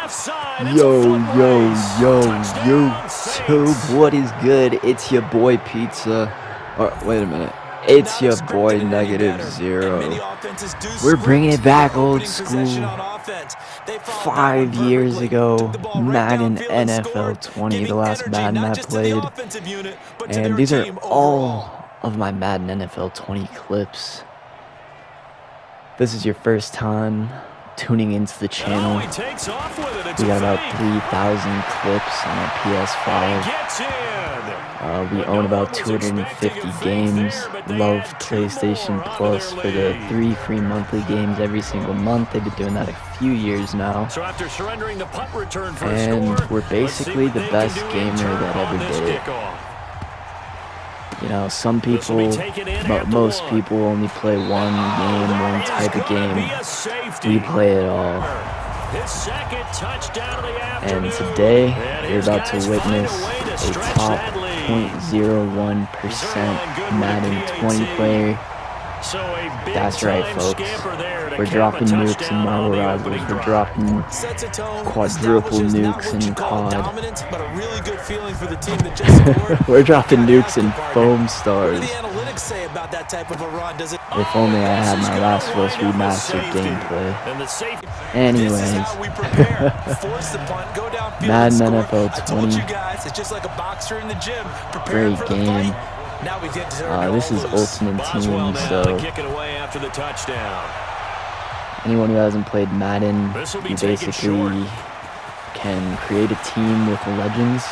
Yo, YouTube, what is good? It's your boy Pizza. Or, wait a minute. It's your boy Negative Zero. We're bringing it back old school. 5 years ago, Madden NFL 20, the last Madden I played. And these are all of my Madden NFL 20 clips. This is your first time tuning into the channel. We got about 3,000 clips on our PS5. We own about 250 games. Love PlayStation Plus for the 3 free monthly games every single month. They've been doing that a few years now. And we're basically the best gamer that ever did it. You know, some people, but most people only play one game, one type of game. We play it all. And today, you're about to witness a top 0.01% Madden 20 player. That's right, folks. We're dropping nukes in Marvel Rivals. We're dropping quadruple nukes in COD. We're dropping nukes in Foam Stars. If only I had my Last of Us Remastered gameplay. Anyways, Madden NFL 20. Great game. This is Ultimate Team, so anyone who hasn't played Madden, you basically can create a team with the legends.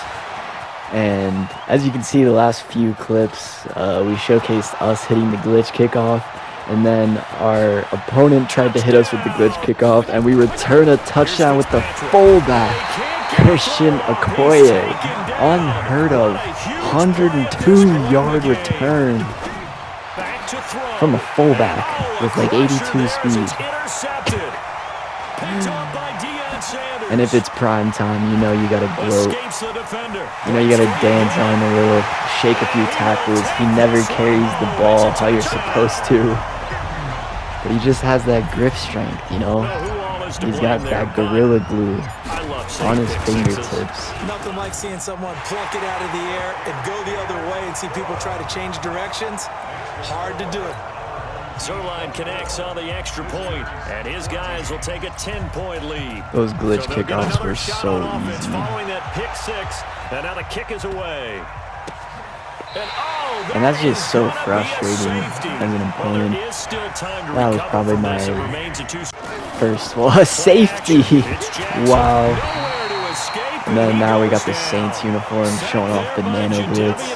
And as you can see, the last few clips, we showcased us hitting the glitch kickoff, and then our opponent tried to hit us with the glitch kickoff, and we return a touchdown with the fullback, Christian Okoye. Unheard of. 102-yard return from a fullback with like 82 speed. And if it's prime time, you know you gotta gloat. You know you gotta dance on a little, shake a few tackles. He never carries the ball how you're supposed to. But he just has that grip strength, you know? He's got that gorilla glue on his fingertips. Nothing like seeing someone pluck it out of the air and go the other way and see people try to change directions. Hard to do it. Zerline connects on the extra point, and his guys will take a 10-point lead. Those glitch kickoffs were so easy. Following that pick six, and now the kick is away. And that's just so frustrating as an opponent. That was probably my first safety. Wow. And then now we got the Saints uniform showing off the nano blitz.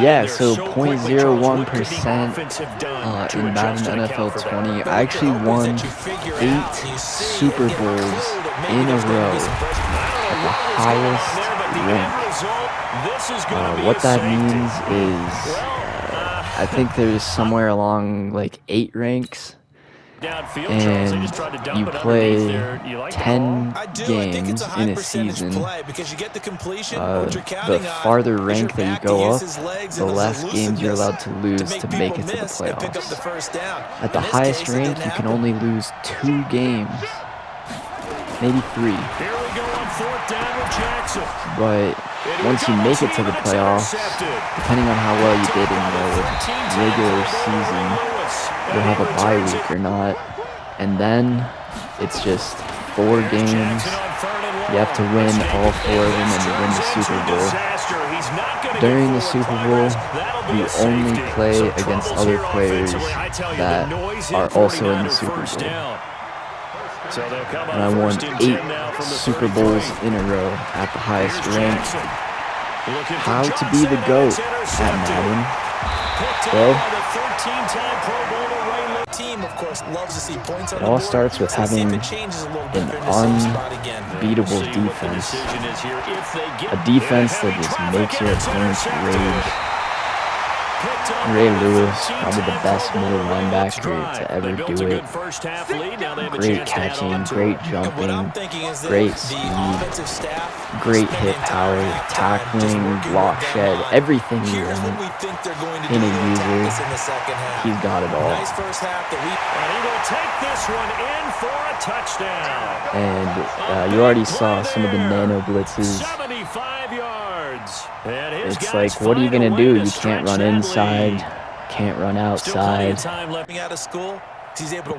Yeah, so 0.01% in Madden NFL 20. I actually won 8 Super Bowls in a row at the highest rank. What that means is I think there's somewhere along like 8 ranks, and you play 10 games in a season. The farther rank that you go up, the less games you're allowed to lose to make it to the playoffs. At the highest rank, you can only lose 2 games, maybe 3. But once you make it to the playoffs, depending on how well you did in the regular season, you'll have a bye week or not, and then it's just 4 games. You have to win all 4 of them and you win the Super Bowl. During the Super Bowl, you only play against other players that are also in the Super Bowl. And I won 8 Super Bowls in a row at the highest rank. How to be the GOAT at Madden? Well, it all starts with having an unbeatable defense. A defense that just makes your opponents rage. Ray Lewis, probably the best middle linebacker to ever do it. Great catching, great jumping, great speed, great hit power, tackling, block shed, everything you want in a user. He's got it all. And he will take this one in for a touchdown. And you already saw some of the nano blitzes. 75 yards. It's like, what are you going to do? You can't run inside, can't run outside.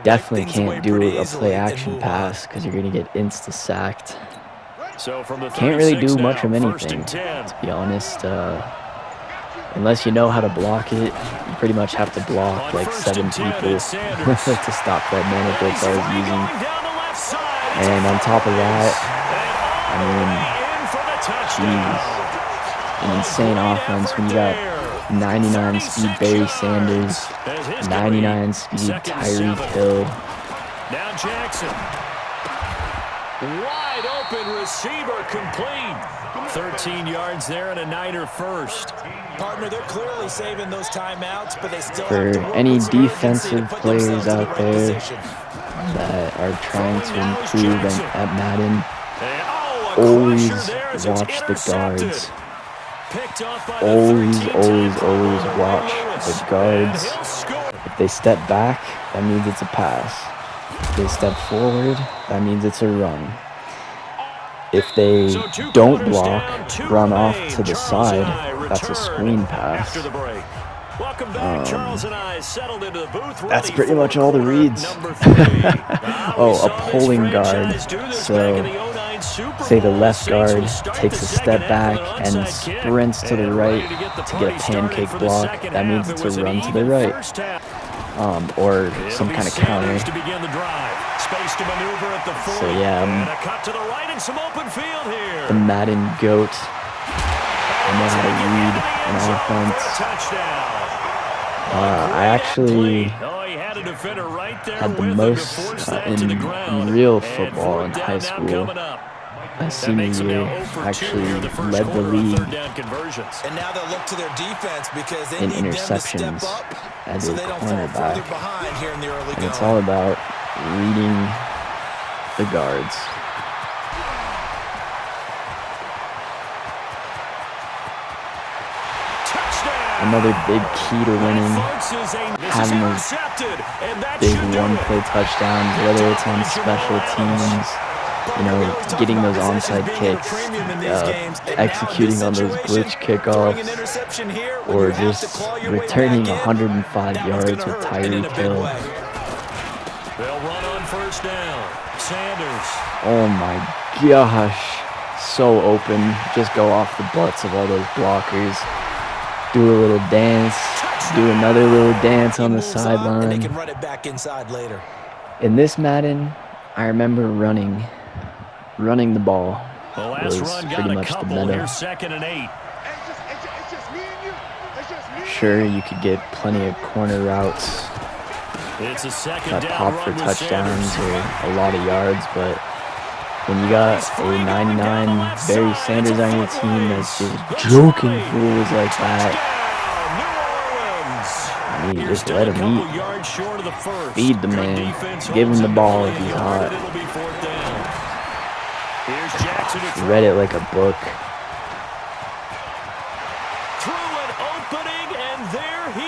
Definitely can't do a play-action pass because you're going to get insta-sacked. Can't really do much of anything, to be honest. Unless you know how to block it, you pretty much have to block like 7 people to stop that nano blitz I was using. And on top of that, I mean, geez, an insane offense when you got 99 speed Barry Sanders, 99 speed Tyreek Hill. Now Jackson. Wide open receiver complete. 13 yards there and a Niner first. Partner, they're clearly saving those timeouts, but they still For have to work any with urgency defensive and put players themselves in the out right there position. that are trying to improve at Madden, A always crusher there as it's watch the intercepted. guards. Picked off by the Always 13 watch the guards. And he'll score. If they step back, that means it's a pass. If they step forward, that means it's a run. If they don't block, run off to the side, that's a screen pass. Welcome back, Charles and I settled into the booth. That's pretty much all the reads. Oh, a pulling guard. So, say the left guard takes a step back and sprints to the right to get a pancake block. That means it's a run to the right. Or some kind of counter. So yeah, the Madden GOAT. I know how to read an offense. I actually had the most in real football in high school. My senior year, actually led the league in interceptions as a cornerback. And it's all about reading the guards. Another big key to winning, having those big one-play touchdowns, whether it's on special teams, you know, getting those onside kicks, executing on those glitch kickoffs, or just returning 105 yards with Tyreek Hill. They'll run on first down. Sanders. Oh my gosh, so open. Just go off the butts of all those blockers. Do a little dance, do another little dance on the sideline. They can run it back inside later. In this Madden, I remember running the ball was pretty much the meta. Sure, you could get plenty of corner routes that pop for touchdowns or a lot of yards, but when you got a 99 Barry Sanders on your team that's just joking fools like that, I mean, just let him eat. Feed the man. Give him the ball if he's hot. Read it like a book.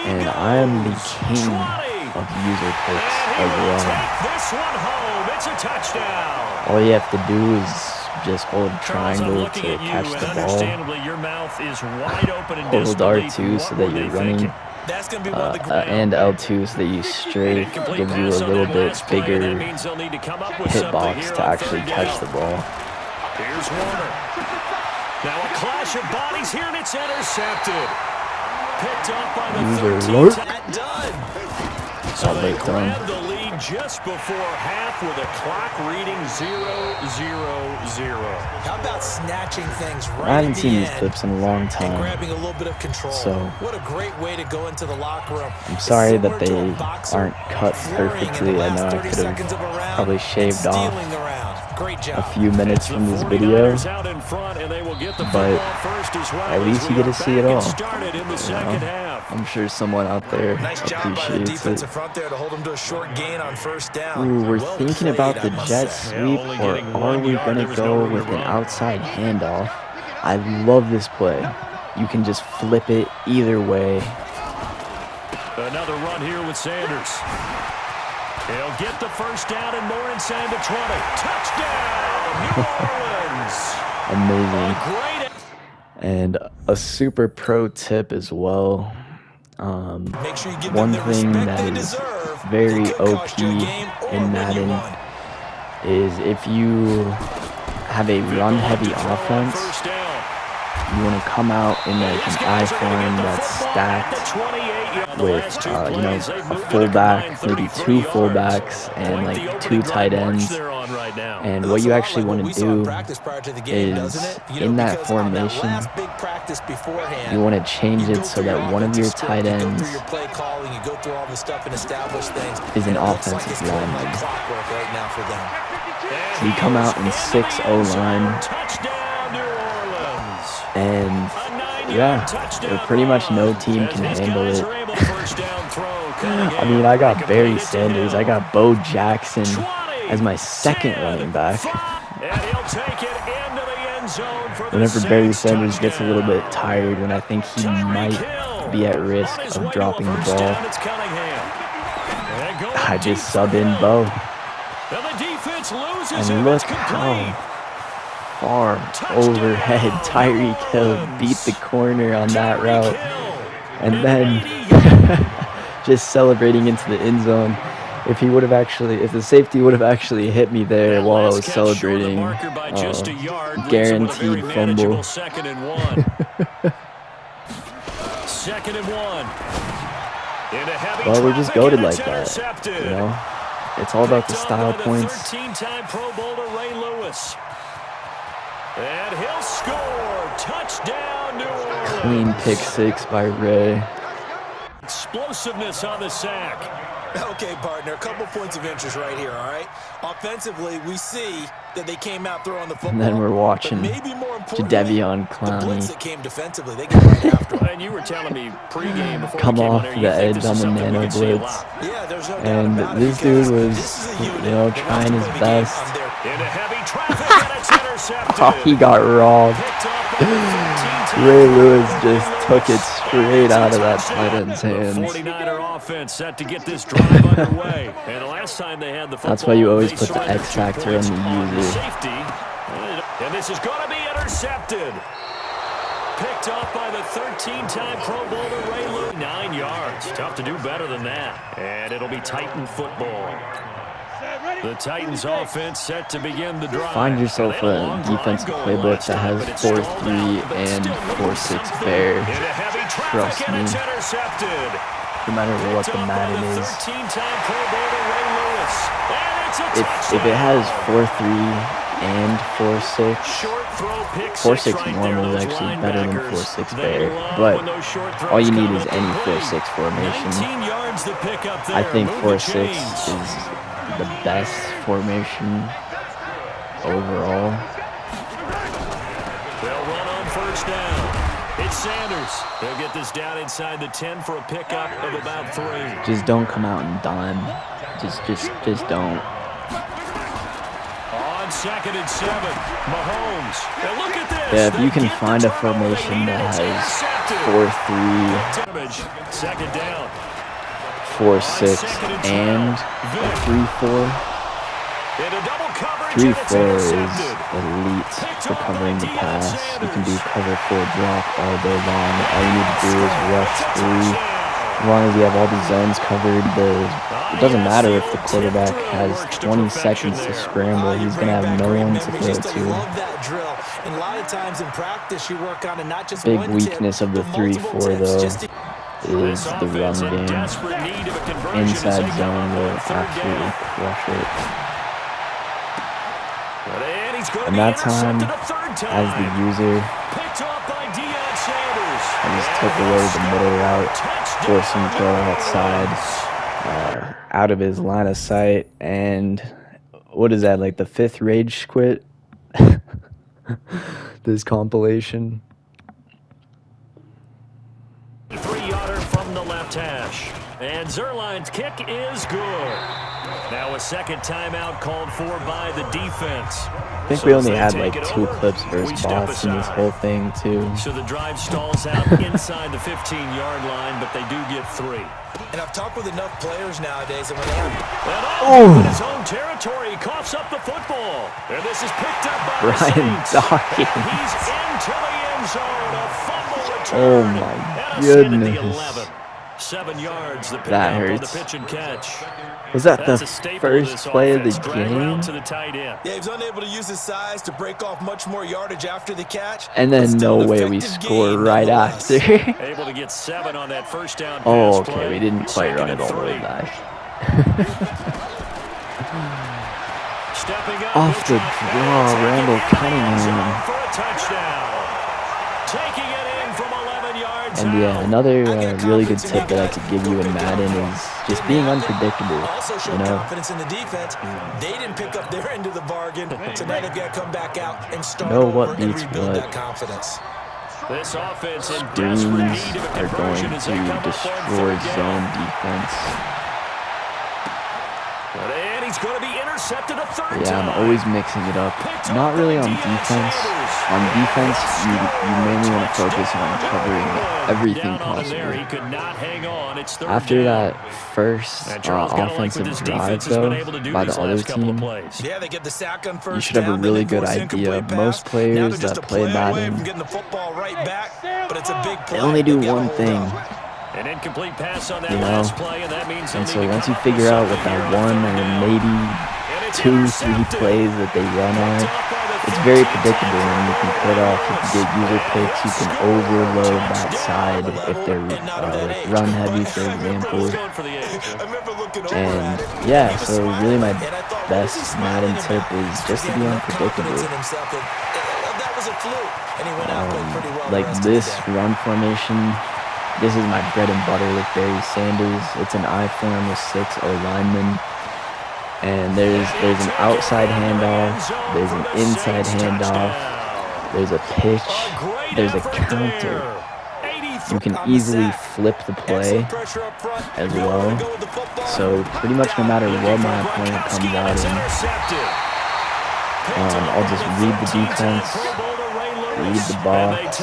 And I am the king of user picks as well. All you have to do is just hold triangle to catch the ball. Hold R2 so that you're running. And L2 so that you stray. Gives you a little bit bigger hitbox to actually catch the ball. Here's Warner. Now a clash of bodies here, and it's intercepted. Picked up by the 13. So they grab the lead just before half with a clock reading 0-0-0. How about snatching things right I haven't seen these clips in a long time. And grabbing a little bit of control. So what a great way to go into the locker room. I'm sorry that they aren't cut perfectly. I know I could have probably shaved off a few minutes from this video, but at least you get to see it all. You know? I'm sure someone out there appreciates it. Ooh, we're thinking about the jet sweep, or are we going to go with an outside handoff? I love this play. You can just flip it either way. Another run here with Sanders. He'll get the first down and more inside the 20. Touchdown, New Orleans. Amazing. And a super pro tip as well. One thing that is very OP in Madden is if you have a run-heavy offense, you want to come out in like an I-form that's stacked with, you know, a fullback, maybe two fullbacks, and like two tight ends. And what you actually want to do is, in that formation, you want to change it so that one of your tight ends is an offensive lineman. So you come out in 6-0 line. And yeah, pretty much no team can handle it. I mean, I got Barry Sanders, I got Bo Jackson as my second running back. Whenever Barry Sanders gets a little bit tired, when I think he might be at risk of dropping the ball, I just sub in Bo. And look how far overhead Tyreek Hill beat the corner on that route, and then just celebrating into the end zone. If the safety would have actually hit me there while I was celebrating, guaranteed fumble. Second and one. Well, we're just goated like that, you know. It's all about the style points. 13-time Pro Bowler Ray Lewis. And he'll score. Touchdown, New Orleans. Clean pick six by Ray. Explosiveness on the sack. Okay, partner, a couple points of interest right here, all right? Offensively, we see that they came out throwing the football. And then we're watching Jadeveon Clowney. The blitz that Clowney came defensively, they get right after him. And you were telling me pregame before come off the edge on the nano blitz. Yeah, there's no doubt And about it, this dude was, you know, trying his best. Into heavy traffic, and it's intercepted. Oh, he got robbed. Ray Lewis just took it straight out of that tight end's hands. 49er offense set to get this drive underway. And the last time they had the football, that's why you always put the X factor on the user. Safety. And this is going to be intercepted. Picked off by the 13-time Pro Bowler Ray Lewis. 9 yards. Tough to do better than that. And it'll be Titan football. The Titans offense set to begin the drive. Find yourself a defensive playbook that has 4-3 and 4-6 bear. Trust me. No matter what the Madden is. If it has 4-3 and 4-6, 4-6 normal is actually better than 4-6 bear. But all you need is any 4-6 formation. I think 4-6 is the best formation overall. They'll run on first down. It's Sanders. He'll get this down inside the 10 for a pickup of about 3. Just don't come out and dime. Just don't. On 2nd and 7, Mahomes. And look at this. Yeah, if you can find a formation that has 4-3, second down, 4-6, and 3-4. 3-4 is elite for covering the pass. You can do cover 4 drop all day long. All you need to do is rush 3. As long as you have all the zones covered, it doesn't matter if the quarterback has 20 seconds to scramble. He's going to have no one to throw to. Big weakness of the 3-4, though, is the run game. Inside zone will absolutely crush it. And that time, as the user, I just took away the middle route, forced him to go outside, out of his line of sight, and what is that, like the 5th rage quit? This compilation. 3-yarder from the left hash. And Zerline's kick is good. Now a second timeout called for by the defense. I think we only had like 2 clips versus boss in this whole thing too. So the drive stalls out inside the 15-yard line, but they do get 3. And I've talked with enough players nowadays, and when they have in his own territory, he coughs up the football. And this is picked up by Brian Dawkins. He's into the end zone. A fumble return. Oh my goodness. 7 yards. The that hurts. The pitch and catch. Was that the first play of the game? To the tight end. Yeah, he was unable to use his size to break off much more yardage after the catch. And then no way we score right after. Able to get 7 on that first down. Oh, okay, we didn't quite run it all the way back. Off the draw, Randall Cunningham. For a touchdown. Taking it in from 11 yards. And yeah, another really good tip that I could give you in Madden is just being unpredictable. You know, confidence in the defense. They didn't pick up their end of the bargain, so now they've got to come back out and start what over and beats rebuild what. that confidence. This offense in Screens desperate need of a are going conversion to destroy zone defense. And he's going to be intercepted a third Yeah, time. I'm always mixing it up. Not really on defense. On defense, you mainly want to focus on covering everything possible. After that first offensive drive, though, by the other team, you should have a really good idea. Most players that play Madden, they only do one thing. An incomplete pass on that you know, last play, and that means and so once you figure out what that 1 or maybe 2, 3 plays that they run are, it's very predictable, and you can put off, you can get user picks, you can overload that side if they're run heavy, for example. And yeah, so really my best Madden tip is just to be unpredictable. Like this run formation, this is my bread and butter with Barry Sanders. It's an I form with 6 O-linemen. And there's an outside handoff, there's an inside handoff, there's a pitch, there's a counter. You can easily flip the play as well. So pretty much no matter what my opponent comes out in, I'll just read the defense, read the box,